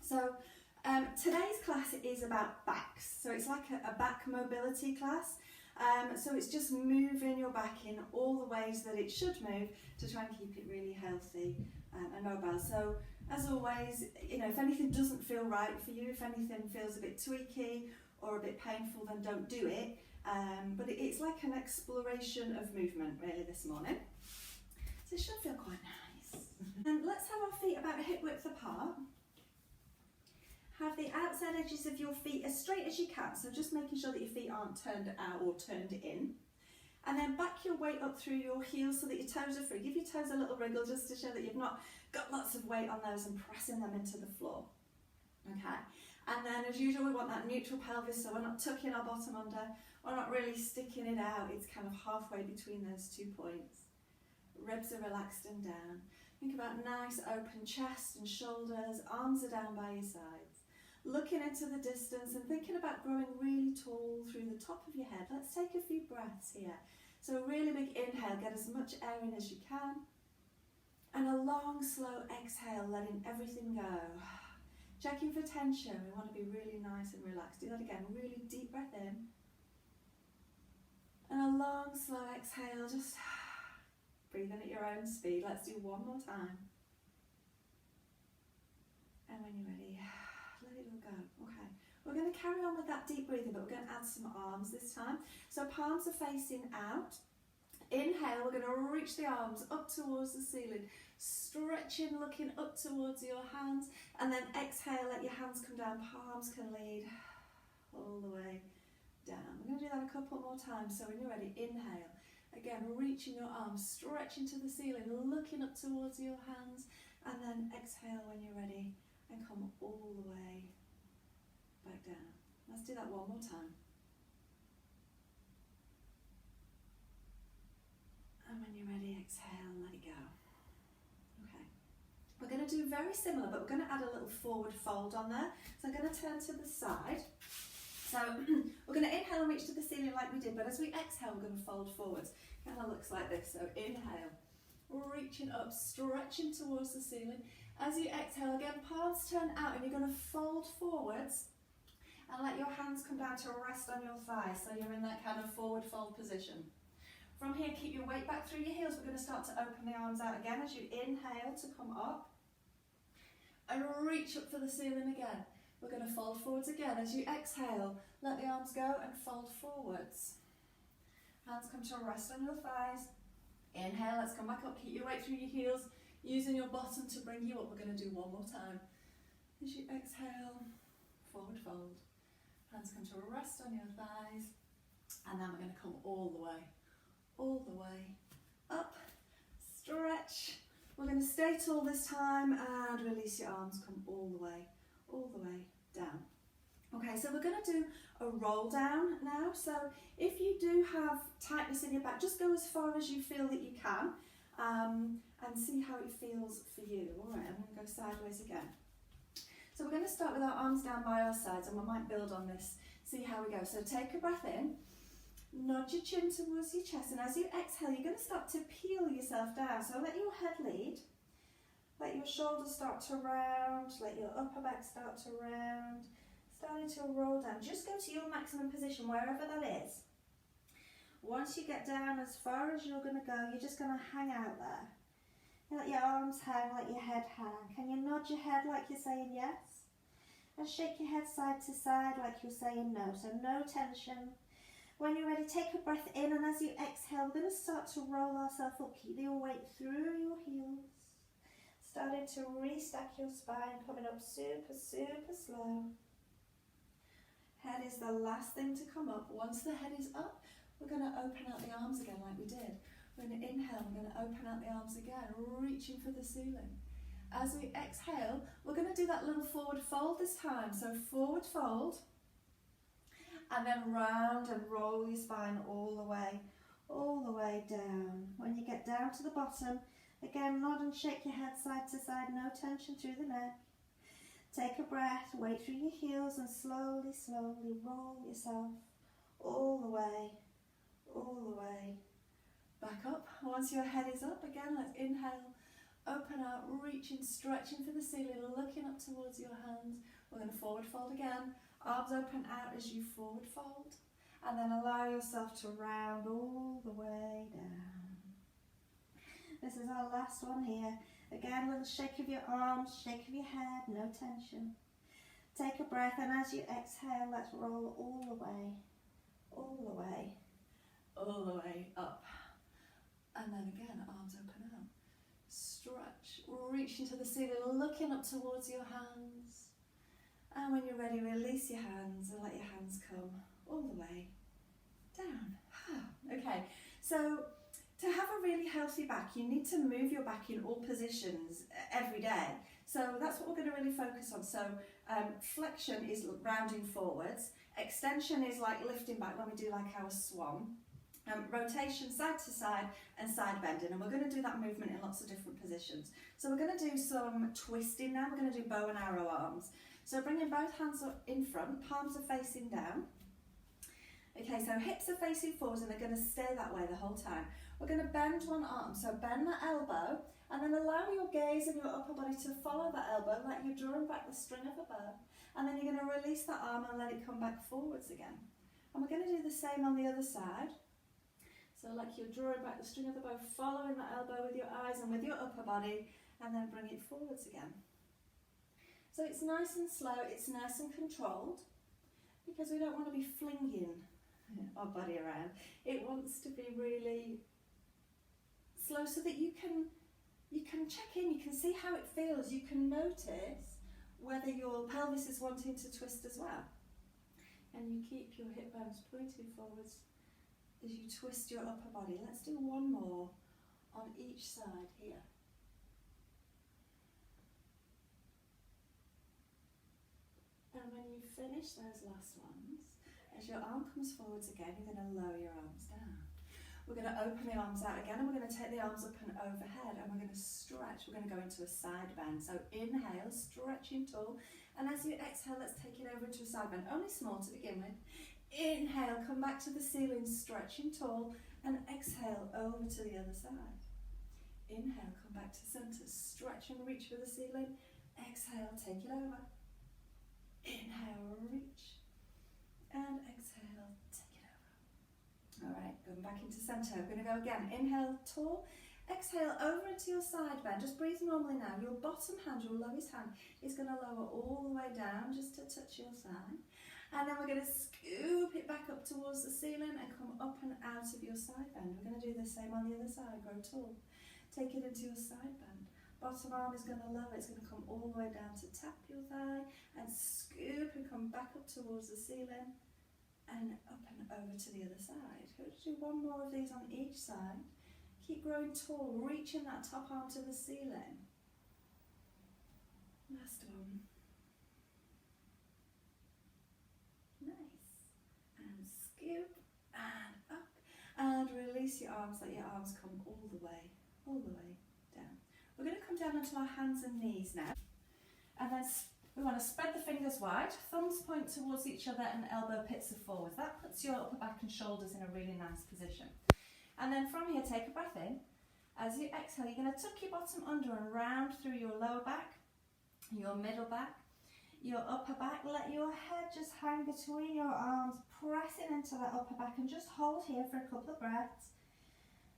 So today's class is about backs. So it's like a back mobility class. So it's just moving your back in all the ways that it should move to try and keep it really healthy and mobile. So as always, you know, if anything doesn't feel right for you, if anything feels a bit tweaky or a bit painful, then don't do it. But it's like an exploration of movement really this morning. So it should feel quite nice. And let's have our feet about hip width apart. Have the outside edges of your feet as straight as you can, so just making sure that your feet aren't turned out or turned in. And then back your weight up through your heels so that your toes are free. Give your toes a little wriggle just to show that you've not got lots of weight on those and pressing them into the floor. Okay, and then as usual we want that neutral pelvis, so we're not tucking our bottom under, we're not really sticking it out, it's kind of halfway between those 2 points. Ribs are relaxed and down. Think about nice open chest and shoulders, arms are down by your sides. Looking into the distance and thinking about growing really tall through the top of your head. Let's take a few breaths here. So a really big inhale, get as much air in as you can. And a long, slow exhale, letting everything go. Checking for tension, we want to be really nice and relaxed. Do that again, really deep breath in. And a long, slow exhale, just breathing at your own speed. Let's do one more time. And when you're ready, let it all go. Okay, we're going to carry on with that deep breathing, but we're going to add some arms this time. So palms are facing out. Inhale, we're going to reach the arms up towards the ceiling, stretching, looking up towards your hands, and then exhale, let your hands come down, palms can lead all the way down. We're going to do that a couple more times, so when you're ready, inhale. Again, reaching your arms, stretching to the ceiling, looking up towards your hands, and then exhale when you're ready and come all the way back down. Let's do that one more time. And when you're ready, exhale and let it go. Okay. We're going to do very similar, but we're going to add a little forward fold on there. So I'm going to turn to the side. So we're going to inhale and reach to the ceiling like we did, but as we exhale, we're going to fold forwards. Kind of looks like this. So inhale, reaching up, stretching towards the ceiling. As you exhale, again, palms turn out and you're going to fold forwards and let your hands come down to rest on your thighs. So you're in that kind of forward fold position. From here, keep your weight back through your heels. We're going to start to open the arms out again as you inhale to come up and reach up for the ceiling again. We're going to fold forwards again. As you exhale, let the arms go and fold forwards. Hands come to rest on your thighs. Inhale, let's come back up. Keep your weight through your heels, using your bottom to bring you up. We're going to do one more time. As you exhale, forward fold. Hands come to rest on your thighs. And then we're going to come all the way up, stretch. We're going to stay tall this time and release your arms, come all the way down. Okay, so we're going to do a roll down now. So if you do have tightness in your back, just go as far as you feel that you can and see how it feels for you. All right, I'm going to go sideways again. So we're going to start with our arms down by our sides and we might build on this, see how we go. So take a breath in. Nod your chin towards your chest, and as you exhale, you're going to start to peel yourself down. So let your head lead, let your shoulders start to round, let your upper back start to round, starting to roll down. Just go to your maximum position, wherever that is. Once you get down as far as you're going to go, you're just going to hang out there. Let your arms hang, let your head hang. Can you nod your head like you're saying yes? And shake your head side to side like you're saying no. So no tension. When you're ready, take a breath in, and as you exhale, we're going to start to roll ourselves up. Keep your weight through your heels. Starting to restack your spine, coming up super, super slow. Head is the last thing to come up. Once the head is up, we're going to open out the arms again like we did. We're going to inhale, we're going to open out the arms again, reaching for the ceiling. As we exhale, we're going to do that little forward fold this time. So forward fold. And then round and roll your spine all the way down. When you get down to the bottom, again, nod and shake your head side to side, no tension through the neck. Take a breath, weight through your heels, and slowly, slowly roll yourself all the way back up. Once your head is up, again, let's inhale, open out, reaching, stretching for the ceiling, looking up towards your hands. We're going to forward fold again. Arms open out as you forward fold. And then allow yourself to round all the way down. This is our last one here. Again, a little shake of your arms, shake of your head, no tension. Take a breath, and as you exhale, let's roll all the way, all the way, all the way up. And then again, arms open out. Stretch, reach into the ceiling, looking up towards your hands. And when you're ready, release your hands and let your hands come all the way down. Okay, so to have a really healthy back, you need to move your back in all positions every day. So that's what we're going to really focus on. So flexion is rounding forwards. Extension is like lifting back when we do like our swan. Rotation side to side and side bending, and we're going to do that movement in lots of different positions. So we're going to do some twisting now. We're going to do bow and arrow arms. So bringing both hands up in front, palms are facing down. Okay, so hips are facing forwards and they're going to stay that way the whole time. We're going to bend one arm, so bend the elbow and then allow your gaze and your upper body to follow that elbow like you're drawing back the string of a bow, and then you're going to release that arm and let it come back forwards again. And we're going to do the same on the other side. So like you're drawing back the string of the bow, following that elbow with your eyes and with your upper body, and then bring it forwards again. So it's nice and slow, it's nice and controlled, because we don't want to be flinging our body around. It wants to be really slow so that you can check in, you can see how it feels, you can notice whether your pelvis is wanting to twist as well. And you keep your hip bones pointing forwards as you twist your upper body. Let's do one more on each side here. And when you finish those last ones, as your arm comes forwards again, you're going to lower your arms down. We're going to open the arms out again, and we're going to take the arms up and overhead, and we're going to stretch. We're going to go into a side bend. So inhale, stretching tall, and as you exhale, let's take it over into a side bend, only small to begin with. Inhale, come back to the ceiling, stretching tall, and exhale over to the other side. Inhale, come back to centre, stretch and reach for the ceiling. Exhale, take it over. Inhale, reach, and exhale, take it over. All right, going back into centre. We're going to go again. Inhale, tall. Exhale, over into your side bend. Just breathe normally now. Your bottom hand, your lowest hand, is going to lower all the way down just to touch your side. And then we're going to scoop it back up towards the ceiling and come up and out of your side bend. We're going to do the same on the other side. Grow tall. Take it into your side bend. Bottom arm is going to lower. It's going to come all the way down to tap your thigh and scoop and come back up towards the ceiling and up and over to the other side. We'll do one more of these on each side. Keep growing tall, reaching that top arm to the ceiling. Last one. Nice. And scoop and up. And release your arms, let your arms come all the way down. We're going to come down onto our hands and knees now. And then we want to spread the fingers wide, thumbs point towards each other and elbow pits are forwards. That puts your upper back and shoulders in a really nice position. And then from here, take a breath in. As you exhale, you're going to tuck your bottom under and round through your lower back, your middle back, your upper back. Let your head just hang between your arms, pressing into that upper back, and just hold here for a couple of breaths.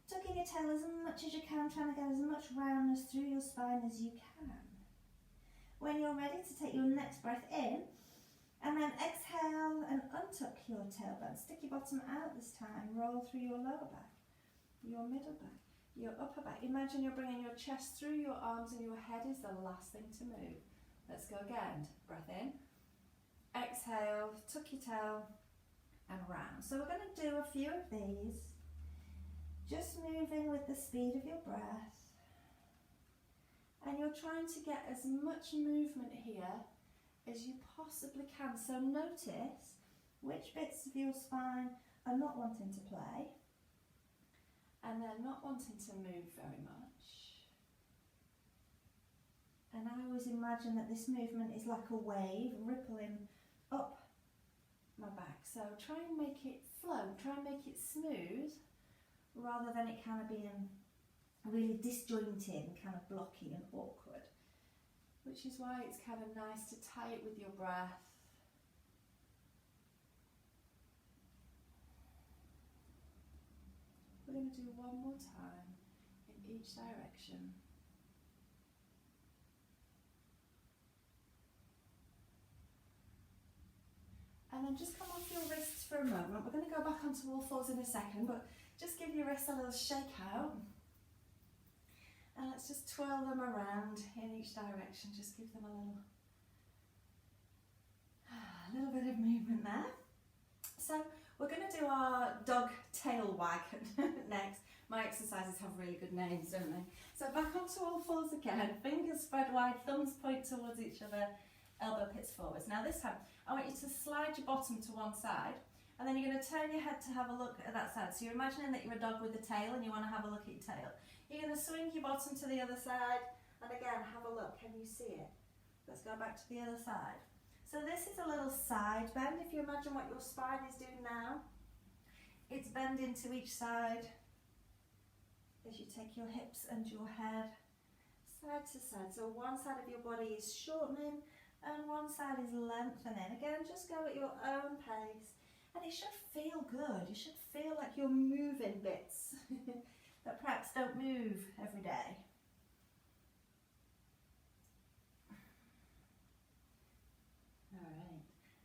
Tucking your tail as much as you can, trying to get as much roundness through your spine as you can. When you're ready to take your next breath in, and then exhale and untuck your tailbone. Stick your bottom out this time. Roll through your lower back, your middle back, your upper back. Imagine you're bringing your chest through your arms and your head is the last thing to move. Let's go again. Breath in. Exhale, tuck your tail and round. So we're going to do a few of these. Just moving with the speed of your breath. And you're trying to get as much movement here as you possibly can. So notice which bits of your spine are not wanting to play and they're not wanting to move very much. And I always imagine that this movement is like a wave rippling up my back. So try and make it flow, try and make it smooth rather than it kind of being really disjointed and kind of blocky and awkward. Which is why it's kind of nice to tie it with your breath. We're going to do one more time in each direction. And then just come off your wrists for a moment. We're going to go back onto all fours in a second, but just give your wrists a little shake out. And let's just twirl them around in each direction. Just give them a little bit of movement there. So we're going to do our dog tail wag next. My exercises have really good names, don't they? So back onto all fours again. Fingers spread wide, thumbs point towards each other, elbow pits forwards. Now this time, I want you to slide your bottom to one side, and then you're going to turn your head to have a look at that side. So you're imagining that you're a dog with a tail and you want to have a look at your tail. You're going to swing your bottom to the other side, and again, have a look. Can you see it? Let's go back to the other side. So this is a little side bend. If you imagine what your spine is doing now, it's bending to each side as you take your hips and your head side to side. So one side of your body is shortening and one side is lengthening. Again, just go at your own pace, and it should feel good. You should feel like you're moving bits that perhaps don't move every day. Alright,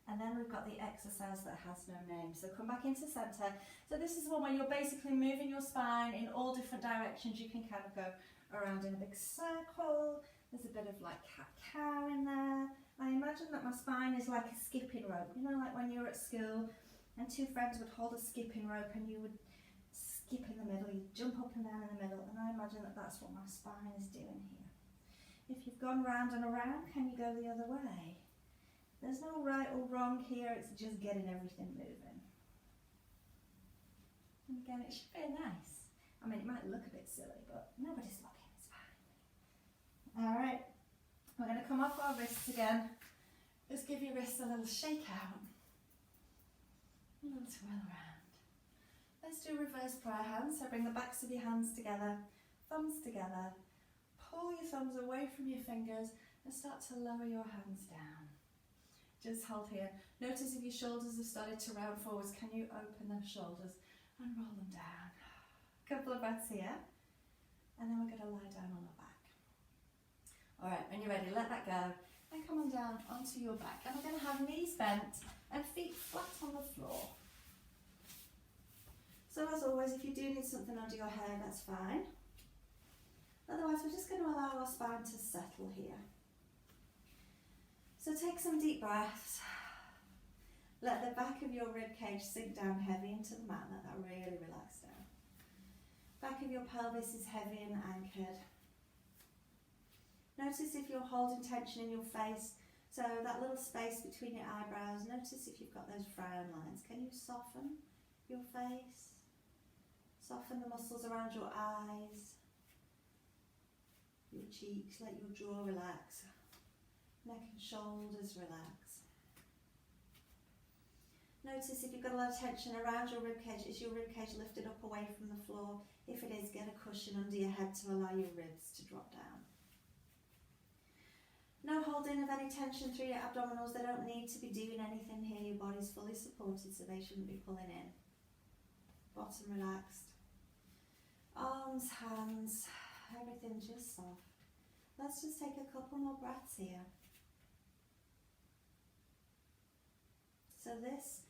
and then we've got the exercise that has no name. So come back into centre. So this is one where you're basically moving your spine in all different directions. You can kind of go around in a big circle. There's a bit of like cat-cow in there. I imagine that my spine is like a skipping rope. You know, like when you were at school and two friends would hold a skipping rope and you would skip in the middle, you jump up and down in the middle, and I imagine that that's what my spine is doing here. If you've gone round and around, can you go the other way? There's no right or wrong here, it's just getting everything moving. And again, it should be nice. I mean, it might look a bit silly, but nobody's looking, it's fine. Alright, we're going to come off our wrists again. Just give your wrists a little shake out. A little twirl around. Let's do reverse prayer hands. So bring the backs of your hands together, thumbs together. Pull your thumbs away from your fingers and start to lower your hands down. Just hold here. Notice if your shoulders have started to round forwards, can you open the shoulders and roll them down? A couple of breaths here. And then we're going to lie down on our back. Alright, when you're ready, let that go. And come on down onto your back. And we're going to have knees bent and feet flat on the floor. So as always, if you do need something under your hair, that's fine. Otherwise, we're just going to allow our spine to settle here. So take some deep breaths. Let the back of your rib cage sink down heavy into the mat. Let that really relax down. Back of your pelvis is heavy and anchored. Notice if you're holding tension in your face. So that little space between your eyebrows. Notice if you've got those frown lines. Can you soften your face? Soften the muscles around your eyes, your cheeks, let your jaw relax, neck and shoulders relax. Notice if you've got a lot of tension around your ribcage, is your ribcage lifted up away from the floor? If it is, get a cushion under your head to allow your ribs to drop down. No holding of any tension through your abdominals. They don't need to be doing anything here. Your body's fully supported, so they shouldn't be pulling in. Bottom relaxed. Arms, hands, everything just soft. Let's just take a couple more breaths here. So this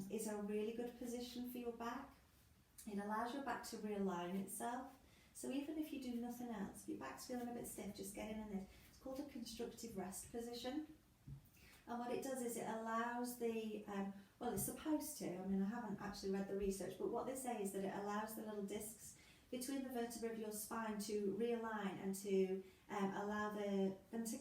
is a really good position for your back. It allows your back to realign itself. So even if you do nothing else, if your back's feeling a bit stiff, just get in this. It's called a constructive rest position. And what it does is it allows the, well, it's supposed to, I mean, I haven't actually read the research, but what they say is that it allows the little discs between the vertebrae of your spine to realign and to allow them to...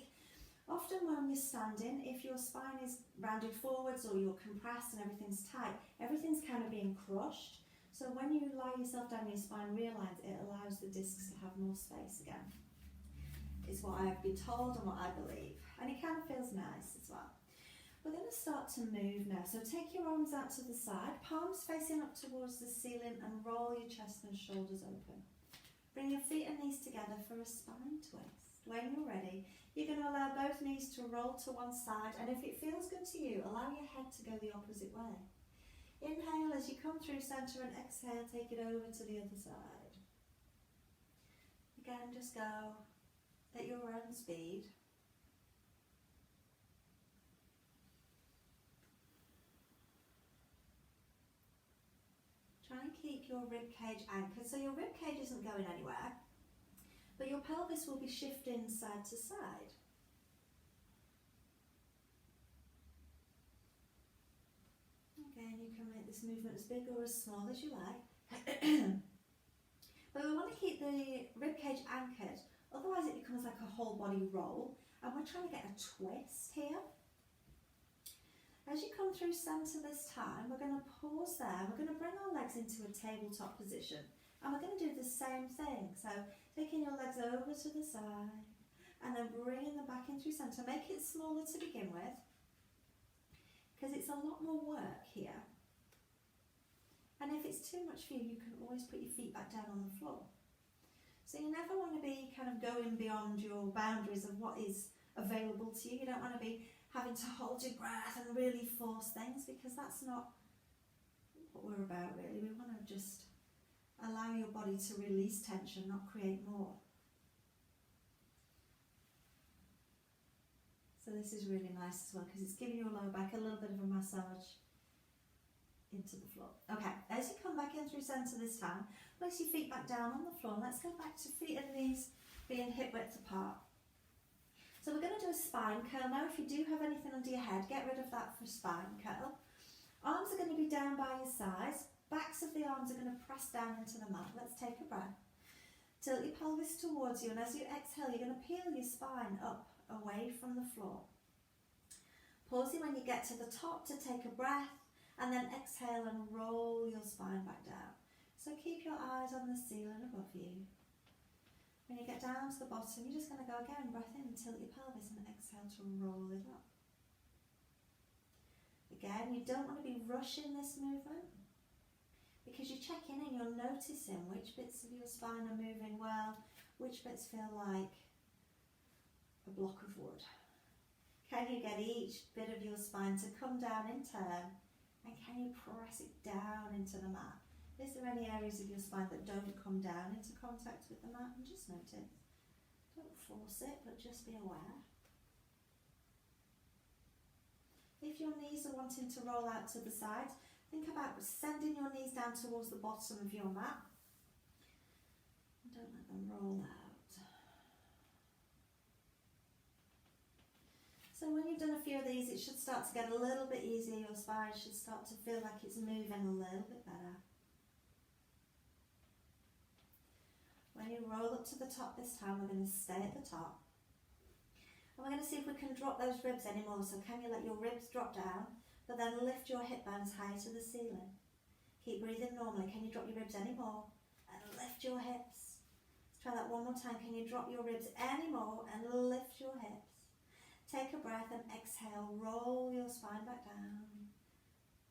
Often when you're standing, if your spine is rounded forwards or you're compressed and everything's tight, everything's kind of being crushed. So when you lie yourself down, your spine realigns, it allows the discs to have more space again. It's what I've been told and what I believe. And it kind of feels nice as well. We're going to start to move now. So take your arms out to the side, palms facing up towards the ceiling, and roll your chest and shoulders open. Bring your feet and knees together for a spine twist. When you're ready, you're going to allow both knees to roll to one side, and if it feels good to you, allow your head to go the opposite way. Inhale as you come through centre and exhale, take it over to the other side. Again, just go at your own speed. Try and keep your rib cage anchored, so your rib cage isn't going anywhere, but your pelvis will be shifting side to side. Again, you can make this movement as big or as small as you like. But we want to keep the rib cage anchored, otherwise it becomes like a whole body roll, and we're trying to get a twist here. As you come through centre this time, we're going to pause there. We're going to bring our legs into a tabletop position. And we're going to do the same thing. So taking your legs over to the side and then bringing them back in through centre. Make it smaller to begin with, because it's a lot more work here. And if it's too much for you, you can always put your feet back down on the floor. So you never want to be kind of going beyond your boundaries of what is available to you. You don't want to be having to hold your breath and really force things, because that's not what we're about really. We want to just allow your body to release tension, not create more. So this is really nice as well, because it's giving your lower back a little bit of a massage into the floor. Okay, as you come back in through centre this time, place your feet back down on the floor. Let's go back to feet and knees being hip width apart. So we're going to do a spine curl now. If you do have anything under your head, get rid of that for spine curl. Arms are going to be down by your sides. Backs of the arms are going to press down into the mat. Let's take a breath. Tilt your pelvis towards you, and as you exhale, you're going to peel your spine up away from the floor. Pausing when you get to the top to take a breath, and then exhale and roll your spine back down. So keep your eyes on the ceiling above you. When you get down to the bottom, you're just going to go again, breath in, tilt your pelvis, and exhale to roll it up. Again, you don't want to be rushing this movement, because you're checking in, you're noticing which bits of your spine are moving well, which bits feel like a block of wood. Can you get each bit of your spine to come down in turn, and can you press it down into the mat? Is there any areas of your spine that don't come down into contact with the mat? And just notice. Don't force it, but just be aware. If your knees are wanting to roll out to the sides, think about sending your knees down towards the bottom of your mat. And don't let them roll out. So when you've done a few of these, it should start to get a little bit easier. Your spine should start to feel like it's moving a little bit better. When you roll up to the top this time, we're going to stay at the top. And we're going to see if we can drop those ribs anymore. So can you let your ribs drop down, but then lift your hip bones high to the ceiling? Keep breathing normally. Can you drop your ribs anymore? And lift your hips. Let's try that one more time. Can you drop your ribs anymore and lift your hips? Take a breath and exhale. Roll your spine back down.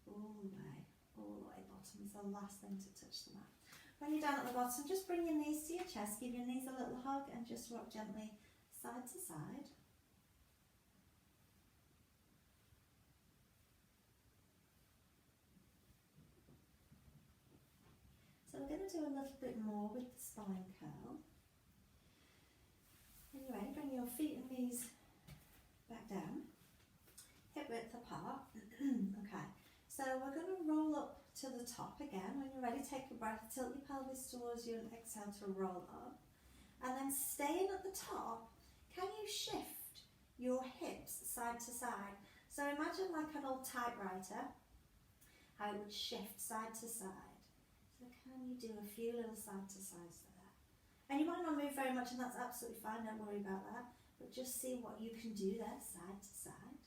All the way bottom is the last thing to touch the mat. When you're down at the bottom, just bring your knees to your chest, give your knees a little hug, and just rock gently side to side. So we're going to do a little bit more with the spine curl. When you're ready, bring your feet and knees back down, hip width apart. Okay, so we're going to roll up to the top again. When you're ready, take a breath, tilt your pelvis towards you and exhale to roll up. And then staying at the top, can you shift your hips side to side? So imagine like an old typewriter, how it would shift side to side. So can you do a few little side to sides there? And you might not move very much, and that's absolutely fine, don't worry about that. But just see what you can do there, side to side.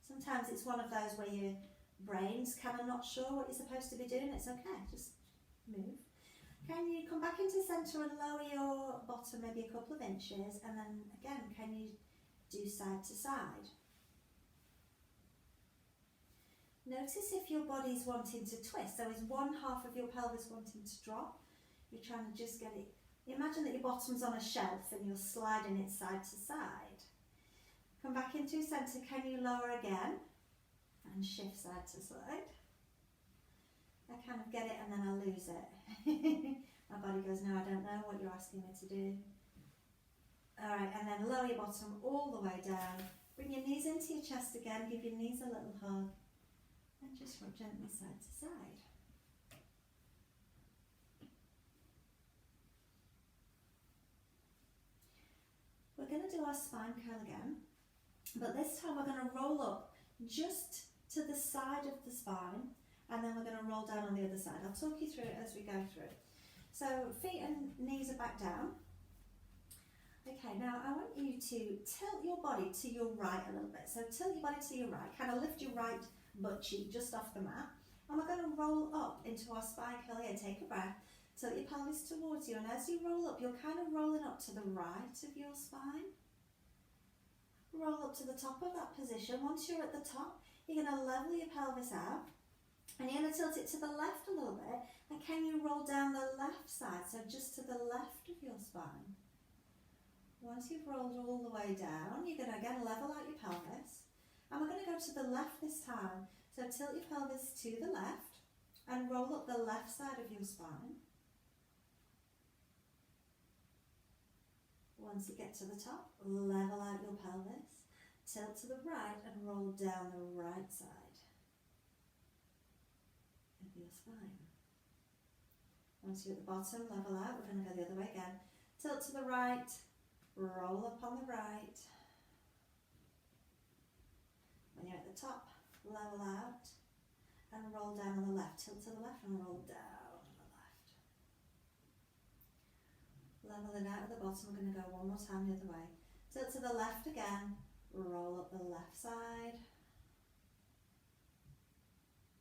Sometimes it's one of those where your brain's kind of not sure what you're supposed to be doing. It's okay, just move. Can you come back into centre and lower your bottom maybe a couple of inches, and then again, can you do side to side? Notice if your body's wanting to twist. So is one half of your pelvis wanting to drop? You're trying to just get it Imagine that your bottom's on a shelf and you're sliding it side to side. Come back into centre. Can you lower again? And shift side to side. I kind of get it and then I lose it. My body goes, no, I don't know what you're asking me to do. Alright, and then lower your bottom all the way down. Bring your knees into your chest again. Give your knees a little hug. And just rock gently side to side. We're going to do our spine curl again, but this time we're going to roll up just to the side of the spine, and then we're going to roll down on the other side. I'll talk you through it as we go through. So feet and knees are back down. Okay, now I want you to tilt your body to your right a little bit. So tilt your body to your right, kind of lift your right butt cheek just off the mat, and we're going to roll up into our spine curl here. Take a breath. Tilt your pelvis towards you, and as you roll up, you're kind of rolling up to the right of your spine. Roll up to the top of that position. Once you're at the top, you're going to level your pelvis out, and you're going to tilt it to the left a little bit, and can you roll down the left side, so just to the left of your spine. Once you've rolled all the way down, you're going to again level out your pelvis, and we're going to go to the left this time. So tilt your pelvis to the left, and roll up the left side of your spine. Once you get to the top, level out your pelvis, tilt to the right and roll down the right side of your spine. Once you're at the bottom, level out. We're going to go the other way again. Tilt to the right, roll up on the right. When you're at the top, level out and roll down on the left. Tilt to the left and roll down. Level it out at the bottom. We're going to go one more time the other way. Tilt to the left again. Roll up the left side.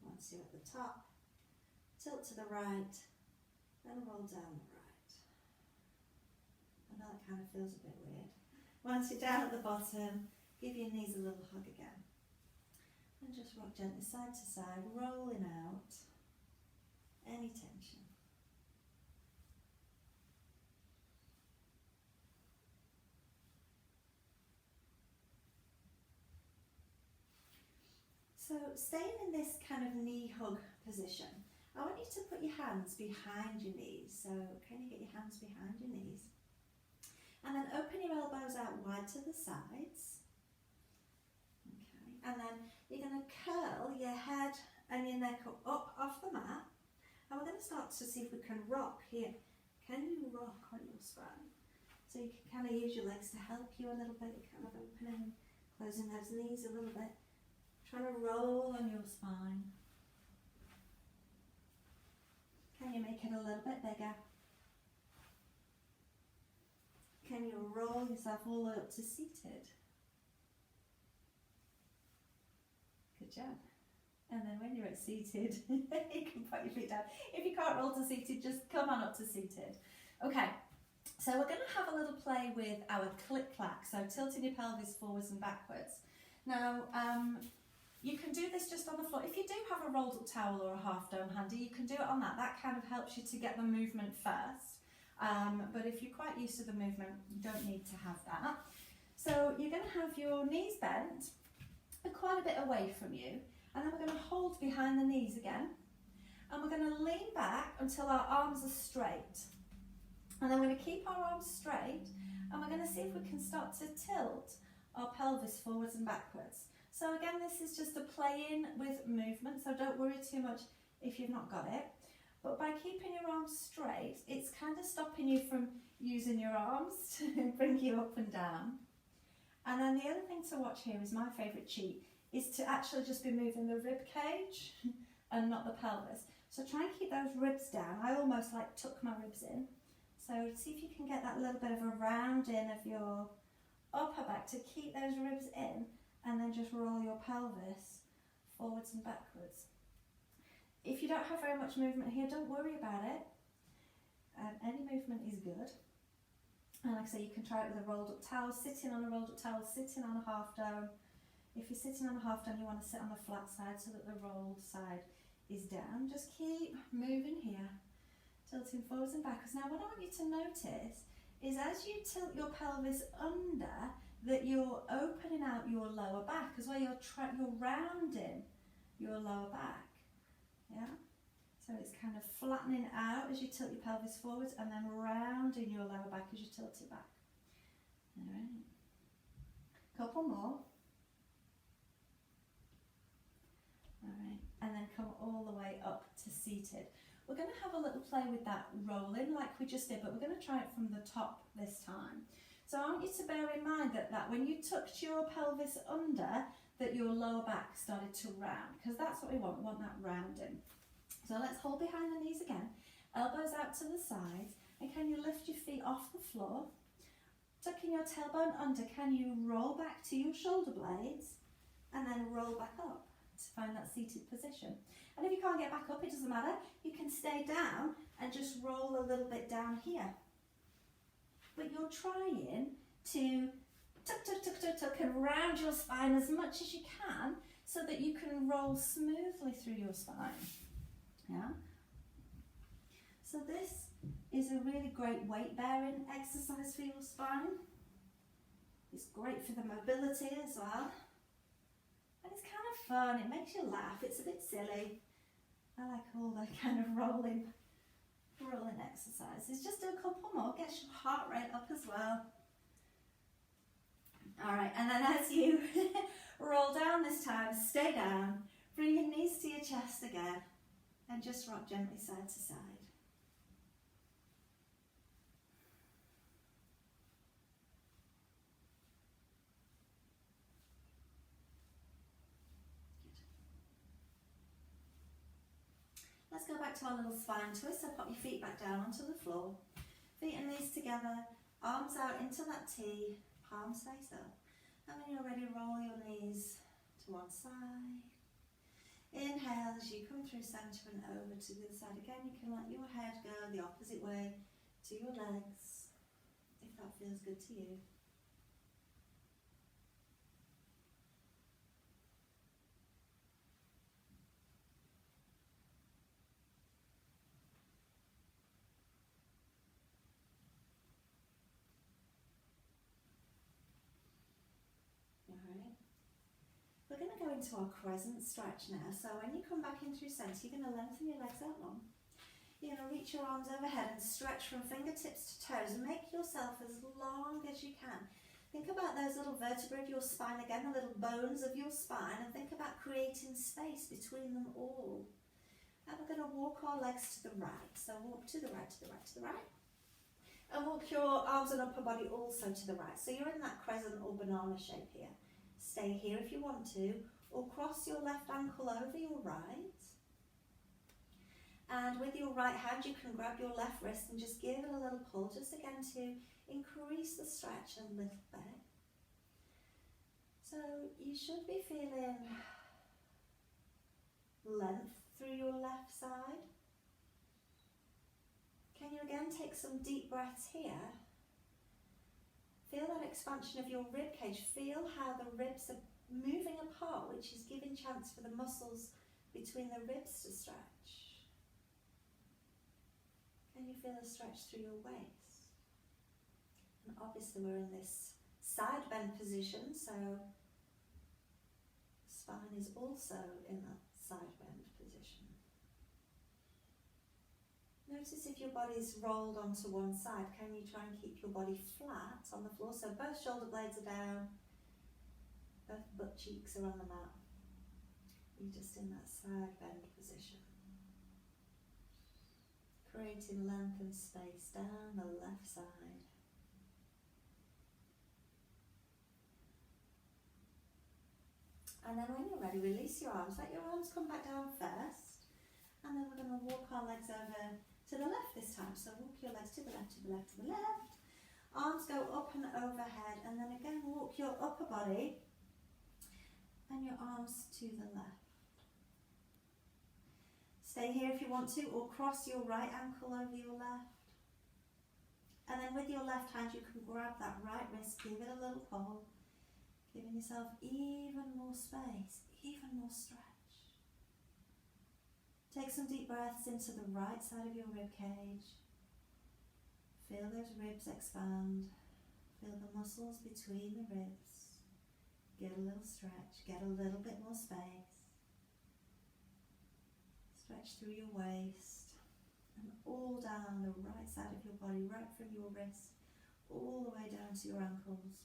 Once you're at the top, tilt to the right, then roll down the right. I know that kind of feels a bit weird. Once you're down at the bottom, give your knees a little hug again. And just rock gently side to side, rolling out any tension. So staying in this kind of knee hug position, I want you to put your hands behind your knees. So can you get your hands behind your knees? And then open your elbows out wide to the sides. Okay. And then you're going to curl your head and your neck up off the mat. And we're going to start to see if we can rock here. Can you rock on your spine? So you can kind of use your legs to help you a little bit, kind of opening, closing those knees a little bit. Trying to roll on your spine. Can you make it a little bit bigger? Can you roll yourself all the way up to seated? Good job. And then when you're at seated, you can put your feet down. If you can't roll to seated, just come on up to seated. Okay, so we're going to have a little play with our click-clack. So tilting your pelvis forwards and backwards. Now, you can do this just on the floor. If you do have a rolled up towel or a half dome handy, you can do it on that. That kind of helps you to get the movement first. But if you're quite used to the movement, you don't need to have that. So you're going to have your knees bent quite a bit away from you. And then we're going to hold behind the knees again. And we're going to lean back until our arms are straight. And then we're going to keep our arms straight. And we're going to see if we can start to tilt our pelvis forwards and backwards. So again, this is just a play-in with movement, so don't worry too much if you've not got it. But by keeping your arms straight, it's kind of stopping you from using your arms to bring you up and down. And then the other thing to watch here is my favourite cheat, is to actually just be moving the rib cage and not the pelvis. So try and keep those ribs down. I almost like tuck my ribs in. So see if you can get that little bit of a round in of your upper back to keep those ribs in. And then just roll your pelvis forwards and backwards. If you don't have very much movement here, don't worry about it. Any movement is good. And like I say, you can try it with a rolled up towel, sitting on a rolled up towel, sitting on a half dome. If you're sitting on a half dome, you want to sit on the flat side so that the rolled side is down. Just keep moving here. tilting forwards and backwards. Now what I want you to notice is as you tilt your pelvis under, that you're opening out your lower back as well. You're rounding your lower back. Yeah? So it's kind of flattening out as you tilt your pelvis forwards and then rounding your lower back as you tilt it back. Alright. Couple more. Alright. And then come all the way up to seated. We're going to have a little play with that rolling like we just did, but we're going to try it from the top this time. So I want you to bear in mind that when you tucked your pelvis under, that your lower back started to round, because that's what we want. We want that rounding. So let's hold behind the knees again, elbows out to the sides, and can you lift your feet off the floor? Tucking your tailbone under, can you roll back to your shoulder blades and then roll back up to find that seated position? And if you can't get back up, it doesn't matter. You can stay down and just roll a little bit down here. But you're trying to tuck, tuck, tuck, tuck, tuck and round your spine as much as you can so that you can roll smoothly through your spine. Yeah. So this is a really great weight bearing exercise for your spine. It's great for the mobility as well. And it's kind of fun, it makes you laugh, it's a bit silly. I like all the kind of rolling exercises. Just do a couple more, get your heart rate up as well. Alright, and then as you roll down this time, stay down, bring your knees to your chest again. And just rock gently side to side. Good. Let's go back to our little spine twist. So pop your feet back down onto the floor. Feet and knees together, arms out into that T, palms face up. And when you're ready, roll your knees to one side. Inhale as you come through centre and over to the other side. Again, you can let your head go the opposite way to your legs, if that feels good to you. We're going to go into our crescent stretch now. So when you come back in through centre, you're going to lengthen your legs out long. You're going to reach your arms overhead and stretch from fingertips to toes and make yourself as long as you can. Think about those little vertebrae of your spine again, the little bones of your spine, and think about creating space between them all. And we're going to walk our legs to the right. So walk to the right, to the right, to the right. And walk your arms and upper body also to the right. So you're in that crescent or banana shape here. Stay here if you want to, or cross your left ankle over your right. And with your right hand, you can grab your left wrist and just give it a little pull, just again to increase the stretch a little bit. So you should be feeling length through your left side. Can you again take some deep breaths here? Feel that expansion of your rib cage. Feel how the ribs are moving apart, which is giving chance for the muscles between the ribs to stretch. Can you feel a stretch through your waist? And obviously we're in this side bend position, so spine is also in that side bend position. Notice if your body's rolled onto one side, can you try and keep your body flat on the floor? So both shoulder blades are down, both butt cheeks are on the mat. You're just in that side bend position. Creating length and space down the left side. And then when you're ready, release your arms. Let your arms come back down first. And then we're going to walk our legs over to the left this time. So walk your legs to the left, to the left, to the left. Arms go up and overhead. And then again, walk your upper body and your arms to the left. Stay here if you want to, or cross your right ankle over your left. And then with your left hand, you can grab that right wrist, give it a little pull, giving yourself even more space, even more stretch. Take some deep breaths into the right side of your rib cage. Feel those ribs expand. Feel the muscles between the ribs. Get a little stretch, get a little bit more space. Stretch through your waist and all down the right side of your body, right from your wrist, all the way down to your ankles.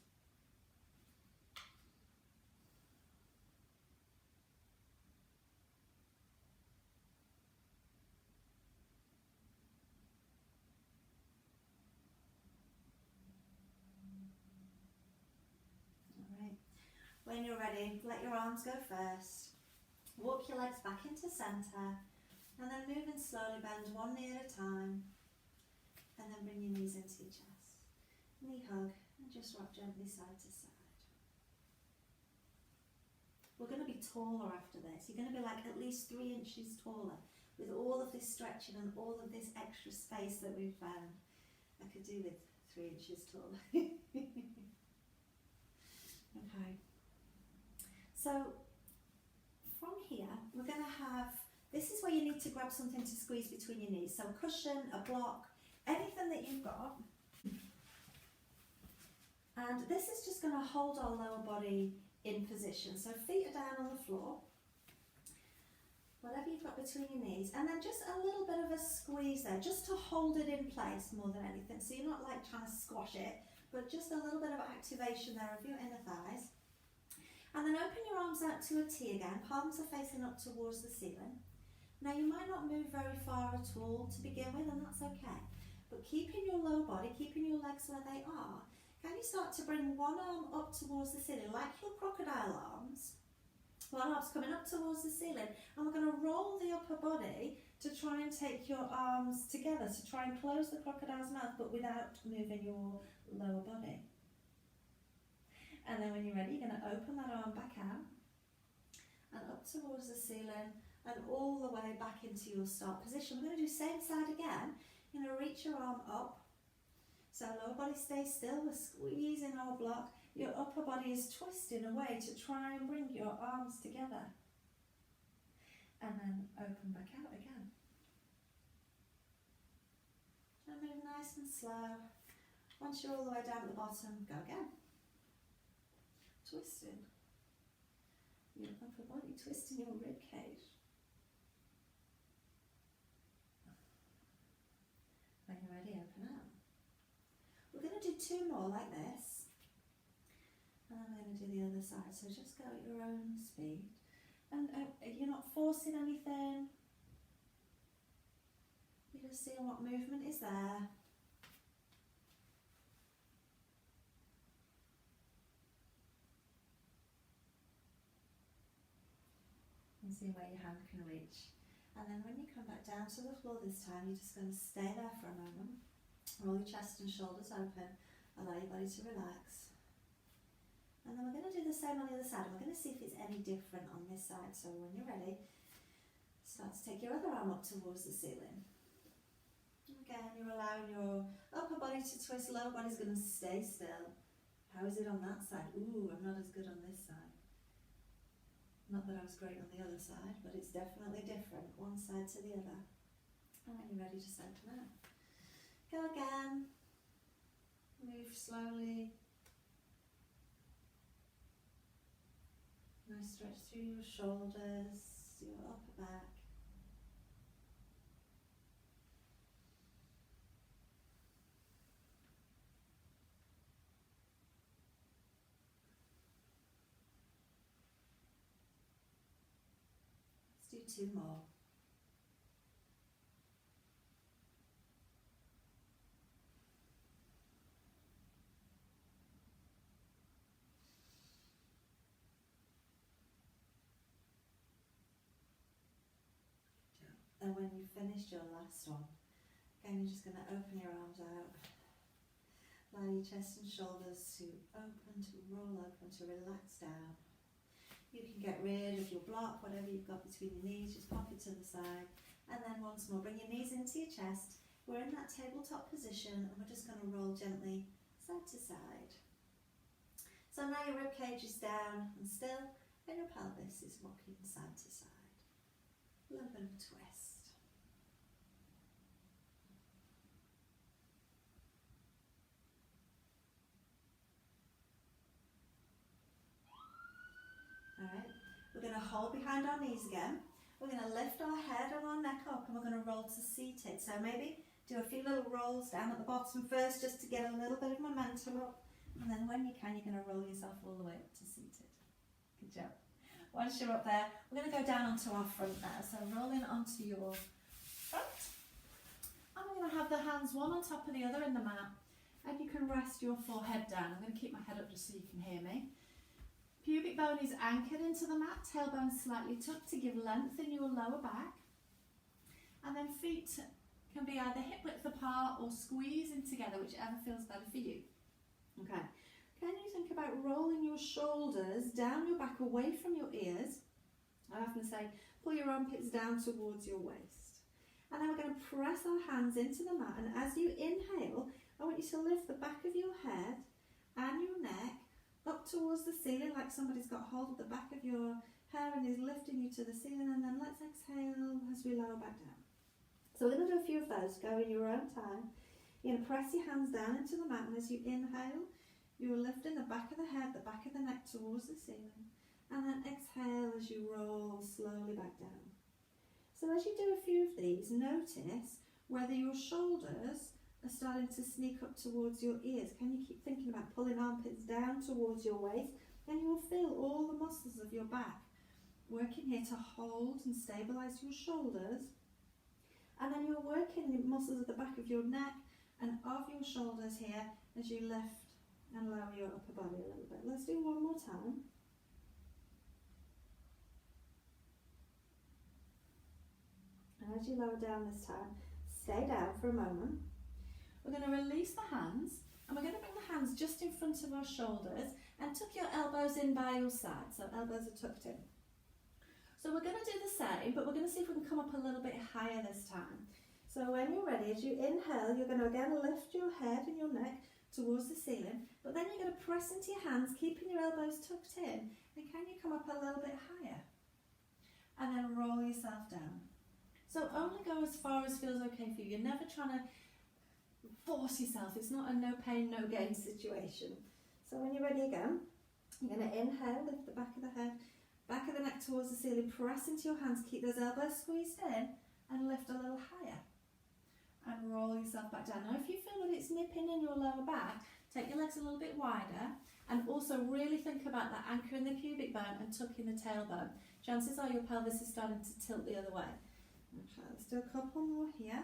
Alright, when you're ready, let your arms go first. Walk your legs back into centre and then move and slowly bend one knee at a time and then bring your knees into your chest. Knee hug and just rock gently side to side. We're going to be taller after this. You're going to be like at least 3 inches taller with all of this stretching and all of this extra space that we've found. I could do with 3 inches taller. Okay. So from here, we're going to have, this is where you need to grab something to squeeze between your knees. So a cushion, a block, anything that you've got. And this is just going to hold our lower body in position. So feet are down on the floor. Whatever you've got between your knees. And then just a little bit of a squeeze there, just to hold it in place more than anything. So you're not like trying to squash it, but just a little bit of activation there of your inner thighs. And then open your arms out to a T again, palms are facing up towards the ceiling. Now you might not move very far at all to begin with, and that's okay. But keeping your lower body, keeping your legs where they are, can you start to bring one arm up towards the ceiling, like your crocodile arms? One arm's coming up towards the ceiling, and we're going to roll the upper body to try and take your arms together, to try and close the crocodile's mouth, but without moving your lower body. And then when you're ready, you're going to open that arm back out and up towards the ceiling and all the way back into your start position. We're going to do same side again. You're going to reach your arm up. So lower body stays still, we're squeezing our block. Your upper body is twisting away to try and bring your arms together. And then open back out again. So move nice and slow. Once you're all the way down at the bottom, go again. Twisting your upper body, twisting your rib cage. When you're ready, open up. We're going to do 2 more like this, and then we're going to do the other side. So just go at your own speed, and you're not forcing anything. You're just seeing what movement is there. And see where your hand can reach. And then when you come back down to the floor this time, you're just going to stay there for a moment. Roll your chest and shoulders open. Allow your body to relax. And then we're going to do the same on the other side. We're going to see if it's any different on this side. So when you're ready, start to take your other arm up towards the ceiling. Again, you're allowing your upper body to twist. Lower body's going to stay still. How is it on that side? Ooh, I'm not as good on this side. Not that I was great on the other side, but it's definitely different, one side to the other. And when you're ready, just open up. Go again. Move slowly. Nice stretch through your shoulders, your upper back. Let's do 2 more. And when you've finished your last one, again you're just going to open your arms out. Allow your chest and shoulders to open, to roll open, to relax down. You can get rid of your block, whatever you've got between your knees, just pop it to the side. And then once more, bring your knees into your chest. We're in that tabletop position and we're just going to roll gently side to side. So now your rib cage is down and still, and your pelvis is rocking side to side. A little bit of a twist. Alright, we're going to hold behind our knees again. We're going to lift our head and our neck up and we're going to roll to seated. So maybe do a few little rolls down at the bottom first just to get a little bit of momentum up. And then when you can, you're going to roll yourself all the way up to seated. Good job. Once you're up there, we're going to go down onto our front now. So rolling onto your front. And we're going to have the hands one on top of the other in the mat. And you can rest your forehead down. I'm going to keep my head up just so you can hear me. Pubic bone is anchored into the mat, tailbone slightly tucked to give length in your lower back. And then feet can be either hip width apart or squeezing together, whichever feels better for you. Okay, can you think about rolling your shoulders down your back away from your ears? I often say pull your armpits down towards your waist. And then we're going to press our hands into the mat, and as you inhale, I want you to lift the back of your head and your neck up towards the ceiling, like somebody's got hold of the back of your hair and is lifting you to the ceiling. And then let's exhale as we lower back down. So we're going to do a few of those. Go in your own time. You're going to press your hands down into the mat, and as you inhale, you're lifting the back of the head, the back of the neck towards the ceiling. And then exhale as you roll slowly back down. So as you do a few of these, notice whether your shoulders are starting to sneak up towards your ears. Can you keep thinking about pulling armpits down towards your waist? Then you will feel all the muscles of your back working here to hold and stabilise your shoulders. And then you're working the muscles at the back of your neck and of your shoulders here as you lift and lower your upper body a little bit. Let's do one more time. And as you lower down this time, stay down for a moment. We're going to release the hands, and we're going to bring the hands just in front of our shoulders and tuck your elbows in by your side, so elbows are tucked in. So we're going to do the same, but we're going to see if we can come up a little bit higher this time. So when you're ready, as you inhale, you're going to again lift your head and your neck towards the ceiling, but then you're going to press into your hands, keeping your elbows tucked in, and can you come up a little bit higher? And then roll yourself down. So only go as far as feels okay for you. You're never trying to force yourself. It's not a no pain, no gain situation. So when you're ready again, you're going to inhale, lift the back of the head, back of the neck towards the ceiling, press into your hands, keep those elbows squeezed in, and lift a little higher. And roll yourself back down. Now if you feel that it's nipping in your lower back, take your legs a little bit wider, and also really think about that anchor in the pubic bone and tucking the tailbone. Chances are your pelvis is starting to tilt the other way. Okay, let's do a couple more here.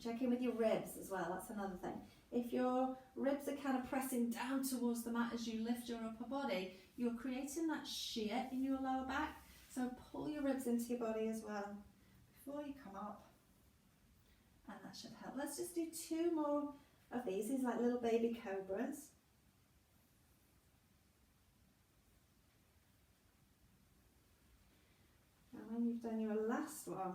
Check in with your ribs as well, that's another thing. If your ribs are kind of pressing down towards the mat as you lift your upper body, you're creating that shear in your lower back. So pull your ribs into your body as well before you come up. And that should help. Let's just do two more of these. These are like little baby cobras. And when you've done your last one,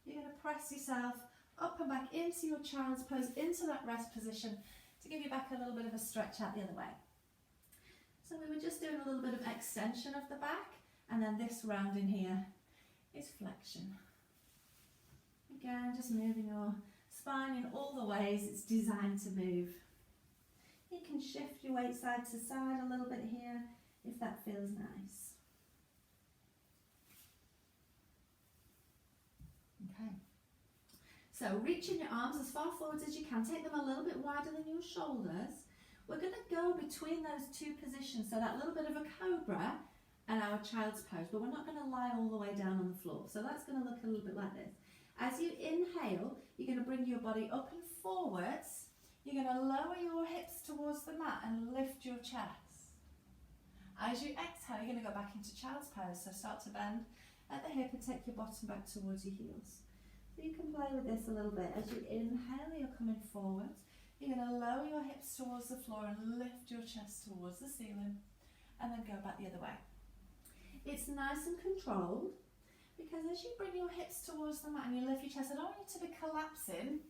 you're going to press yourself up and back into your child's pose, into that rest position to give your back a little bit of a stretch out the other way. So we were just doing a little bit of extension of the back, and then this round in here is flexion. Again, just moving your spine in all the ways it's designed to move. You can shift your weight side to side a little bit here if that feels nice. Okay. So reaching your arms as far forwards as you can, take them a little bit wider than your shoulders. We're going to go between those two positions, so that little bit of a cobra and our child's pose, but we're not going to lie all the way down on the floor. So that's going to look a little bit like this. As you inhale, you're going to bring your body up and forwards. You're going to lower your hips towards the mat and lift your chest. As you exhale, you're going to go back into child's pose, so start to bend at the hip and take your bottom back towards your heels. So you can play with this a little bit. As you inhale, you're coming forwards. You're going to lower your hips towards the floor and lift your chest towards the ceiling, and then go back the other way. It's nice and controlled, because as you bring your hips towards the mat and you lift your chest, I don't want you to be collapsing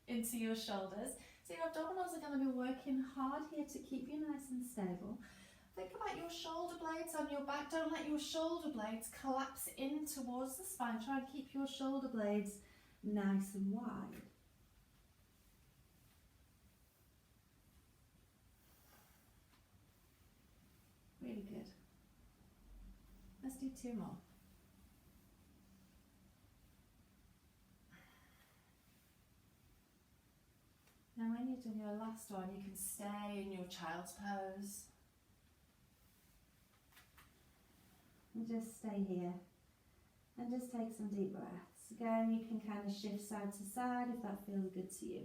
into your shoulders. So your abdominals are going to be working hard here to keep you nice and stable. Think about your shoulder blades on your back. Don't let your shoulder blades collapse in towards the spine. Try and keep your shoulder blades nice and wide. Really good. Let's do 2 more. Now when you've done your last one, you can stay in your child's pose. And just stay here. And just take some deep breaths. Again, you can kind of shift side to side if that feels good to you.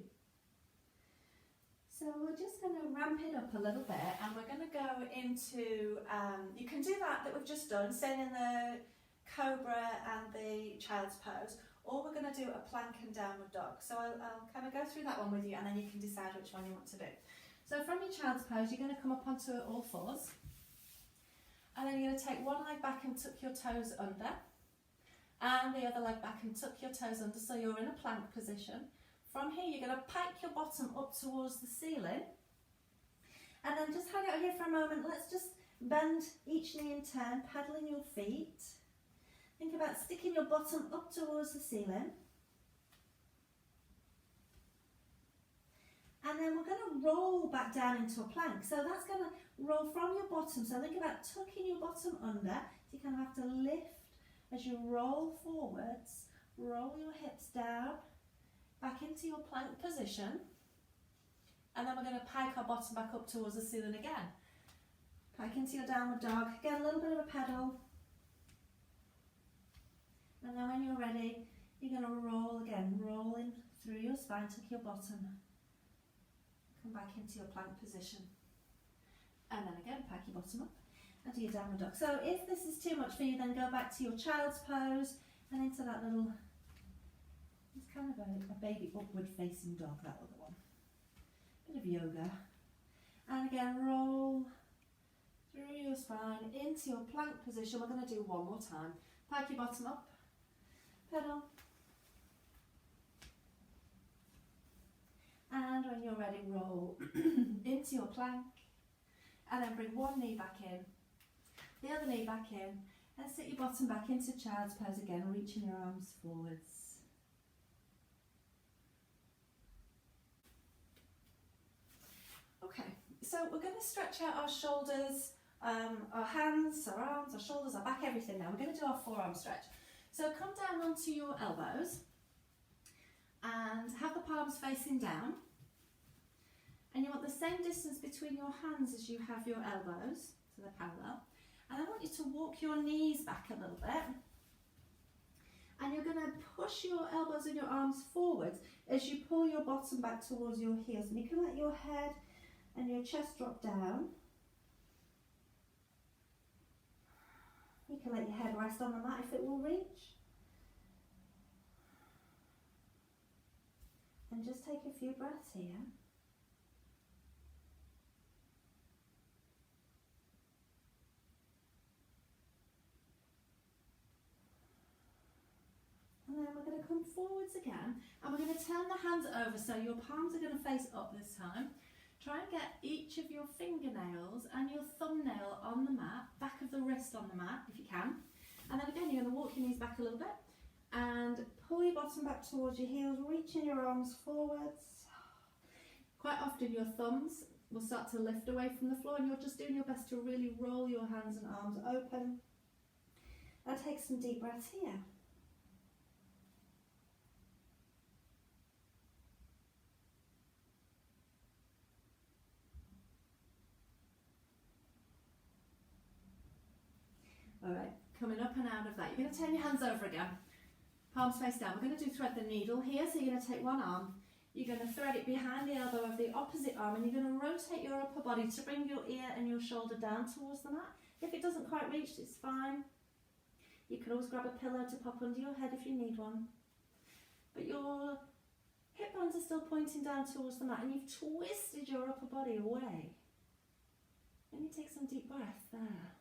So we're just going to ramp it up a little bit, and we're going to go into, you can do that we've just done, staying in the cobra and the child's pose, or we're going to do a plank and downward dog. So I'll kind of go through that one with you, and then you can decide which one you want to do. So from your child's pose, you're going to come up onto all fours, and then you're going to take one leg back and tuck your toes under, and the other leg back and tuck your toes under, so you're in a plank position. From here, you're going to pike your bottom up towards the ceiling, and then just hang out here for a moment. Let's just bend each knee in turn, paddling your feet. Think about sticking your bottom up towards the ceiling. And then we're going to roll back down into a plank. So that's going to roll from your bottom. So think about tucking your bottom under. So you kind of have to lift as you roll forwards. Roll your hips down, back into your plank position. And then we're going to pike our bottom back up towards the ceiling again. Pike into your downward dog. Get a little bit of a pedal. And then when you're ready, you're going to roll again, rolling through your spine, tuck your bottom. Come back into your plank position. And then again, pack your bottom up and do your downward dog. So if this is too much for you, then go back to your child's pose and into that little, it's kind of a baby upward facing dog, that other one. Bit of yoga. And again, roll through your spine into your plank position. We're going to do one more time. Pike your bottom up, pedal. And when you're ready, roll into your plank, and then bring one knee back in, the other knee back in, and sit your bottom back into child's pose again, reaching your arms forwards. Okay, so we're going to stretch out our shoulders, our hands, our arms, our shoulders, our back, everything now. We're going to do our forearm stretch. So come down onto your elbows and have the palms facing down, and you want the same distance between your hands as you have your elbows, so they're parallel, and I want you to walk your knees back a little bit, and you're going to push your elbows and your arms forwards as you pull your bottom back towards your heels, and you can let your head and your chest drop down. You can let your head rest on the mat if it will reach. And just take a few breaths here. And then we're going to come forwards again, and we're going to turn the hands over, so your palms are going to face up this time. Try and get each of your fingernails and your thumbnail on the mat, back of the wrist on the mat if you can. And then again, you're going to walk your knees back a little bit and pull your bottom back towards your heels, reaching your arms forwards. Quite often your thumbs will start to lift away from the floor, and you're just doing your best to really roll your hands and arms open. And take some deep breaths here. Alright, coming up and out of that. You're going to turn your hands over again. Palms face down. We're going to do thread the needle here. So you're going to take one arm. You're going to thread it behind the elbow of the opposite arm, and you're going to rotate your upper body to bring your ear and your shoulder down towards the mat. If it doesn't quite reach, it's fine. You can always grab a pillow to pop under your head if you need one. But your hip bones are still pointing down towards the mat, and you've twisted your upper body away. Let me take some deep breath there.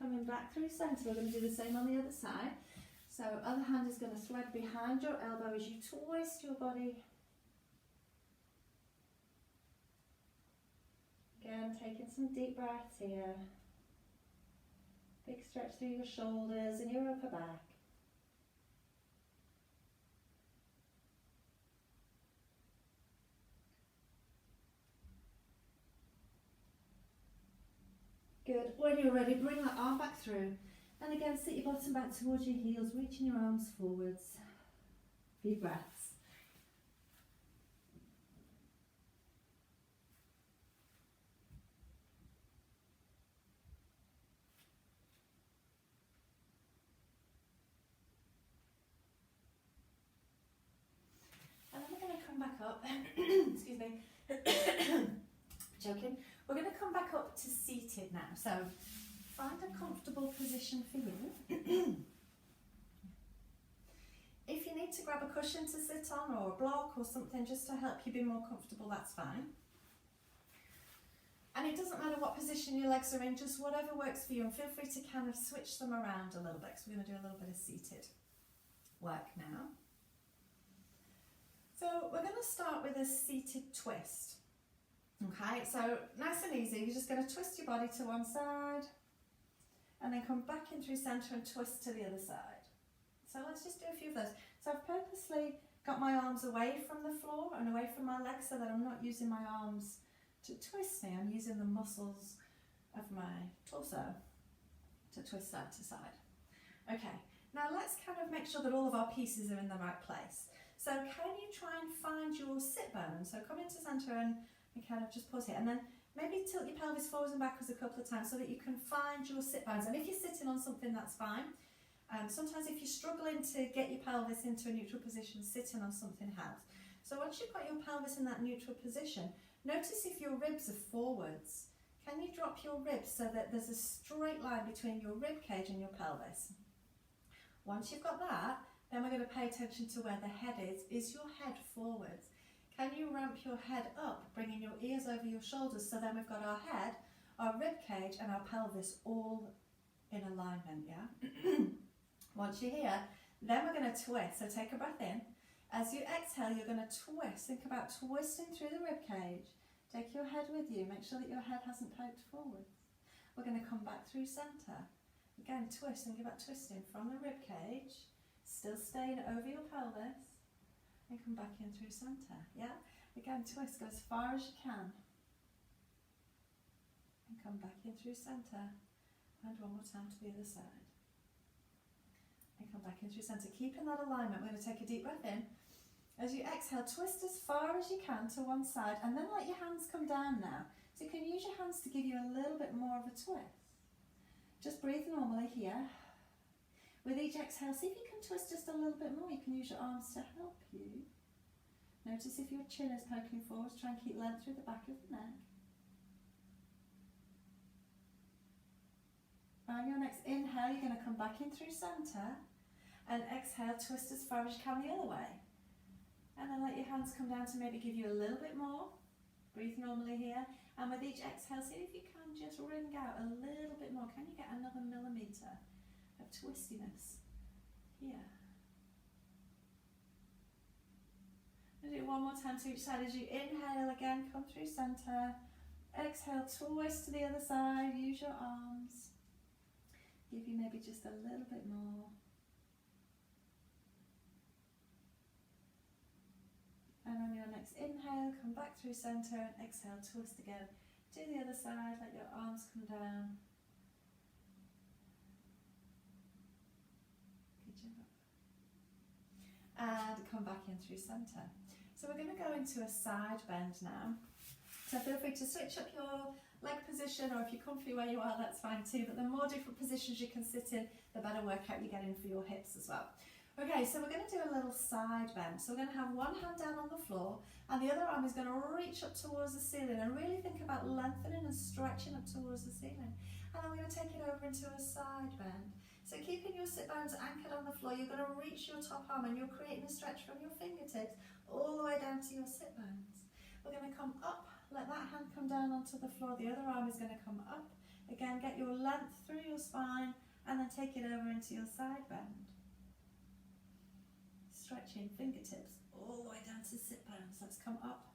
Coming back through centre, we're going to do the same on the other side. So other hand is going to thread behind your elbow as you twist your body. Again, taking some deep breaths here. Big stretch through your shoulders and your upper back. Good. When you're ready, bring that arm back through. And again, sit your bottom back towards your heels, reaching your arms forwards. Few breaths. And then we're going to come back up. Excuse me. Joking. We're going to come back up to seated now. So find a comfortable position for you. If you need to grab a cushion to sit on or a block or something just to help you be more comfortable, that's fine. And it doesn't matter what position your legs are in, just whatever works for you, and feel free to kind of switch them around a little bit, because we're going to do a little bit of seated work now. So we're going to start with a seated twist. Okay, so nice and easy, you're just going to twist your body to one side and then come back in through centre and twist to the other side. So let's just do a few of those. So I've purposely got my arms away from the floor and away from my legs so that I'm not using my arms to twist me, I'm using the muscles of my torso to twist side to side. Okay, now let's kind of make sure that all of our pieces are in the right place. So can you try and find your sit bone? So come into centre and kind of just pause here, and then maybe tilt your pelvis forwards and backwards a couple of times so that you can find your sit bones. And if you're sitting on something, that's fine. Sometimes if you're struggling to get your pelvis into a neutral position, sitting on something helps. So once you've got your pelvis in that neutral position, notice if your ribs are forwards. Can you drop your ribs so that there's a straight line between your rib cage and your pelvis? Once you've got that, then we're going to pay attention to where the head is. Is your head forwards? Can you ramp your head up, bringing your ears over your shoulders, so then we've got our head, our rib cage and our pelvis all in alignment, yeah? Once you're here, then we're going to twist. So take a breath in. As you exhale, you're going to twist. Think about twisting through the rib cage. Take your head with you. Make sure that your head hasn't poked forwards. We're going to come back through centre. Again, twist. Think about twisting from the rib cage, still staying over your pelvis, and come back in through centre. Yeah? Again, twist. Go as far as you can. And come back in through centre. And one more time to the other side. And come back in through centre. Keep in that alignment. We're going to take a deep breath in. As you exhale, twist as far as you can to one side, and then let your hands come down now. So you can use your hands to give you a little bit more of a twist. Just breathe normally here. With each exhale, see if you can twist just a little bit more. You can use your arms to help you. Notice if your chin is poking forwards. Try and keep length through the back of the neck. On your next inhale, you're going to come back in through centre, and exhale, twist as far as you can the other way. And then let your hands come down to maybe give you a little bit more. Breathe normally here. And with each exhale, see if you can just wring out a little bit more. Can you get another millimetre of twistiness here? And do it one more time to each side. As you inhale again, come through centre. Exhale, twist to the other side. Use your arms. Give you maybe just a little bit more. And on your next inhale, come back through centre, and exhale, twist again. Do the other side, let your arms come down. Good job. And come back in through centre. So we're going to go into a side bend now. So feel free to switch up your leg position, or if you're comfy where you are, that's fine too. But the more different positions you can sit in, the better workout you get in for your hips as well. Okay, so we're going to do a little side bend. So we're going to have one hand down on the floor, and the other arm is going to reach up towards the ceiling, and really think about lengthening and stretching up towards the ceiling. And then we're going to take it over into a side bend. So keeping your sit bones anchored on the floor, you're going to reach your top arm, and you're creating a stretch from your fingertips all the way down to your sit bones. We're going to come up, let that hand come down onto the floor, the other arm is going to come up. Again, get your length through your spine, and then take it over into your side bend. stretching fingertips all the way down to sit bones. Let's come up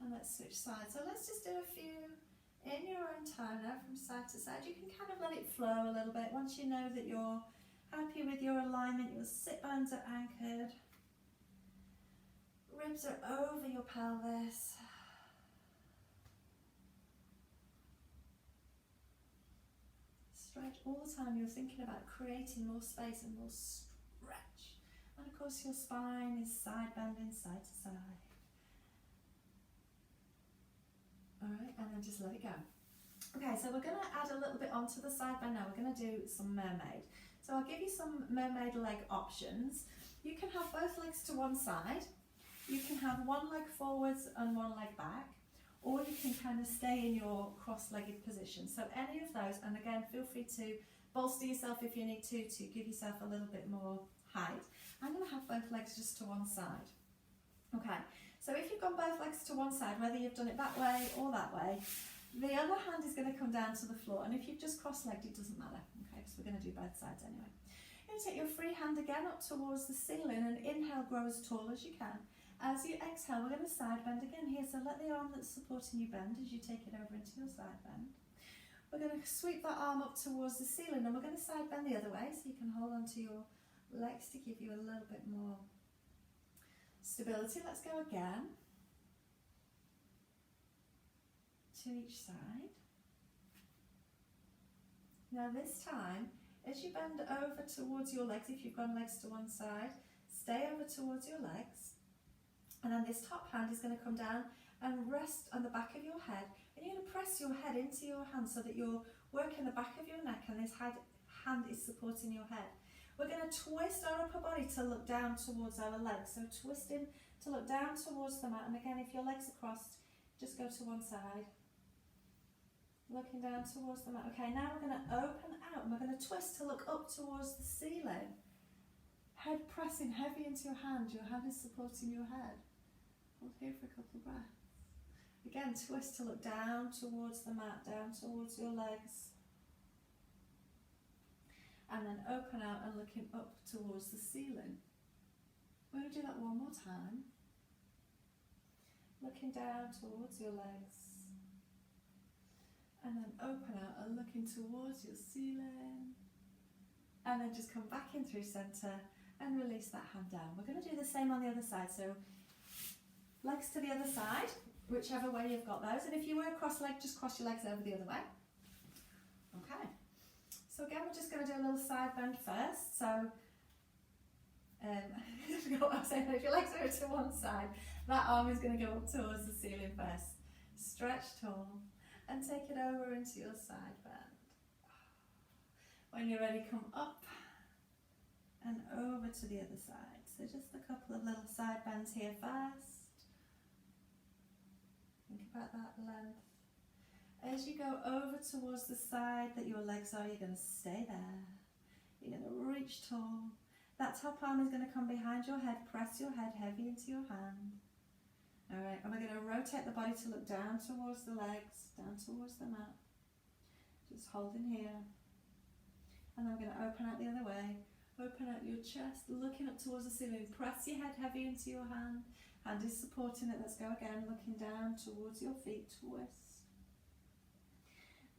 and let's switch sides. So let's just do a few in your own time now from side to side. You can kind of let it flow a little bit. Once you know that you're happy with your alignment, your sit bones are anchored, ribs are over your pelvis. Stretch all the time. You're thinking about creating more space and more stretch. And of course your spine is side bending side to side. Alright, and then just let it go. Okay, so we're going to add a little bit onto the side bend now. We're going to do some mermaid. So I'll give you some mermaid leg options. You can have both legs to one side. You can have one leg forwards and one leg back. Or you can kind of stay in your cross-legged position. So any of those, and again, feel free to bolster yourself if you need to give yourself a little bit more height. I'm going to have both legs just to one side. Okay, so if you've gone both legs to one side, whether you've done it that way or that way, the other hand is going to come down to the floor. And if you've just cross-legged, it doesn't matter, okay, because we're going to do both sides anyway. You're going to take your free hand again up towards the ceiling and inhale, grow as tall as you can. As you exhale, we're going to side bend again here, so let the arm that's supporting you bend as you take it over into your side bend. We're going to sweep that arm up towards the ceiling and we're going to side bend the other way, so you can hold onto your legs to give you a little bit more stability. Let's go again. To each side. Now this time, as you bend over towards your legs, if you've gone legs to one side, stay over towards your legs. And then this top hand is going to come down and rest on the back of your head. And you're going to press your head into your hand so that you're working the back of your neck and this hand is supporting your head. We're going to twist our upper body to look down towards our legs. So twisting to look down towards the mat. And again, if your legs are crossed, just go to one side. Looking down towards the mat. Okay, now we're going to open out and we're going to twist to look up towards the ceiling. Head pressing heavy into your hand. Your hand is supporting your head. Hold here for a couple of breaths. Again, twist to look down towards the mat, down towards your legs. And then open out and looking up towards the ceiling. We're going to do that one more time. Looking down towards your legs. And then open out and looking towards your ceiling. And then just come back in through centre and release that hand down. We're going to do the same on the other side. So legs to the other side, whichever way you've got those. And if you were cross-legged, just cross your legs over the other way. Okay. So again, we're just going to do a little side bend first. So, I forgot what I was saying. If your legs are to one side, that arm is going to go up towards the ceiling first. Stretch tall and take it over into your side bend. When you're ready, come up and over to the other side. So just a couple of little side bends here first. Think about that length. As you go over towards the side that your legs are, you're going to stay there. You're going to reach tall. That top arm is going to come behind your head. Press your head heavy into your hand. Alright, and we're going to rotate the body to look down towards the legs, down towards the mat. Just holding here. And then we're going to open out the other way. Open out your chest, looking up towards the ceiling. Press your head heavy into your hand. Hand is supporting it. Let's go again, looking down towards your feet. Twist.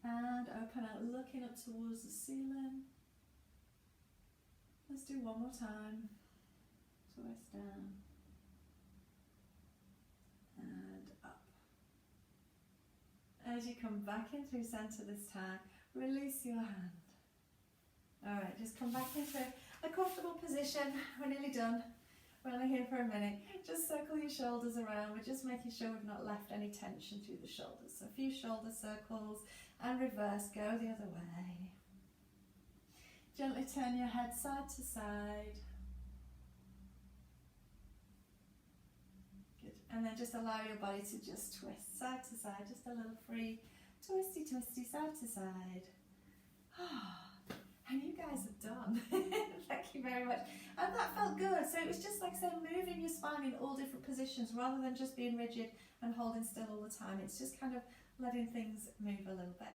And open out, looking up towards the ceiling. Let's do one more time. Twist down. And up. As you come back in through centre this time, release your hand. Alright, just come back into a comfortable position. We're nearly done. We're only here for a minute. Just circle your shoulders around. We're just making sure we've not left any tension through the shoulders. So a few shoulder circles and reverse. Go the other way. Gently turn your head side to side. Good. And then just allow your body to just twist side to side. Just a little free twisty, twisty, side to side. And you guys are done. Thank you very much. And that felt good. So it was just like saying, moving your spine in all different positions rather than just being rigid and holding still all the time. It's just kind of letting things move a little bit.